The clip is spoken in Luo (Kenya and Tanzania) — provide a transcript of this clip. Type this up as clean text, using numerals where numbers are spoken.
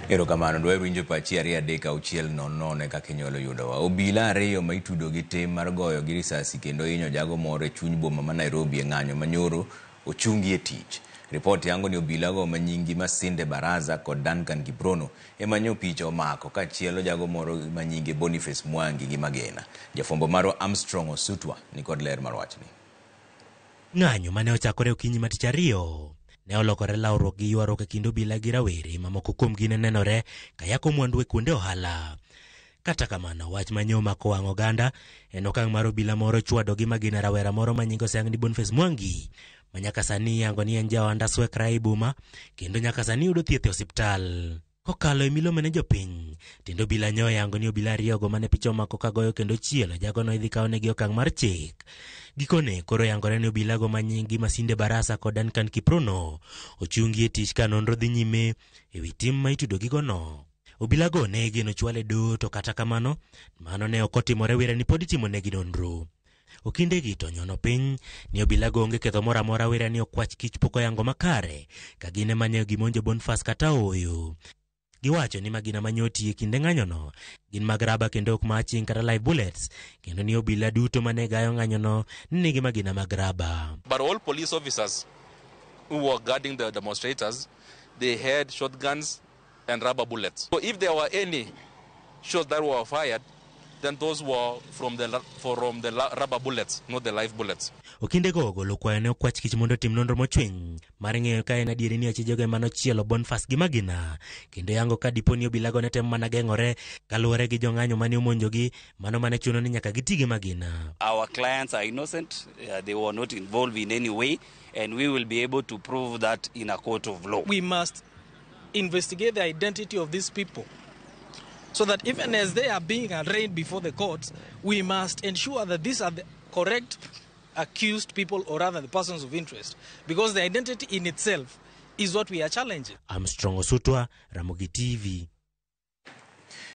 Erokamano dwe winjo pachi ariyo adek auchiel nono kaka inyalo yudowa. Obila ariyo ma itudo gi tim mar goyo gi risasi kendo hinyo jago moro e chuny boma ma Nairobi e ng'anyo manyoro ochungi e tich. Ripot yango ni obila go manyingi Masinde Baraza kod Duncan Kiprono emanyo picha omako kachielo jago moro manyingi Boniface Mwangi gi Magena. Jafombo maro Armstrong Osutwa ni kod ler mar wachni. Ng'anyo mane ochakore okinyi ma tich ariyo ne olokore lawruok gi ywaruok e kind obila gi rawere mamoko kuomgi ne nenore ka yako mwandu e kuonde ohala. Kata kamano, wach manyo omako wang' oganda en okang' mar obila moro chwado gi Magina rawera moro manyinge oseyang ni Boniface Mwangi ma nyaka sani yango ni en jaohanda swekra e boma kendo nyaka sani yudo thieth e osiptal. Kokalo e milome ne jopiny, tindo obila nyo yango ni obila ariyogo mane picha omako kagoyo kendo chielo jagono idhi kawnegi okang' mar chik. Gikone koro yangore ni obilago manyingi Masinde Barasa kod Duncan Kiprono ochungi e tich ka nonro dhi nyime e wi tim ma itudo gigono. Obilago ne geno chwale do, to kata kamano mano ne ok otimore, wera ni pod itimonegi nonro. Okindegi to nyono piny ni obilago onge ketho moro amora, wera ni okwach kich pok oyango makare ka gine mane gimonjo Boniface kata oyo. Giwacho ni Magina manyoti e kinde ng'anyono gin mag raba kendo ok maching kata live bullets, kendo ni obila duto mane gayo ng'anyono nigi Magina mag raba. But all police officers who were guarding the demonstrators, they had shotguns and rubber bullets. So if there were any shots that were fired, then those were from the rubber bullets, not the live bullets. Okindego ogolo kwayo ne okwach kich mondo tim nonro mochwiny mar ng'eyo ka en adieri ni achijego mano chielo Boniface gi Magina, kendo yango ka dipo ni obilago ne tem mana geng'ore kaluwore gi jong'anyo mane omonjogi, mano mane chuno ni nyaka giti gi Magina. Our clients are innocent, they were not involved in any way, and we will be able to prove that in a court of law. We must investigate the identity of these people, so that even as they are being arraigned before the courts, we must ensure that these are the correct accused people, or rather the persons of interest, because the identity in itself is what we are challenging. Armstrong Osutwa, Ramogi TV.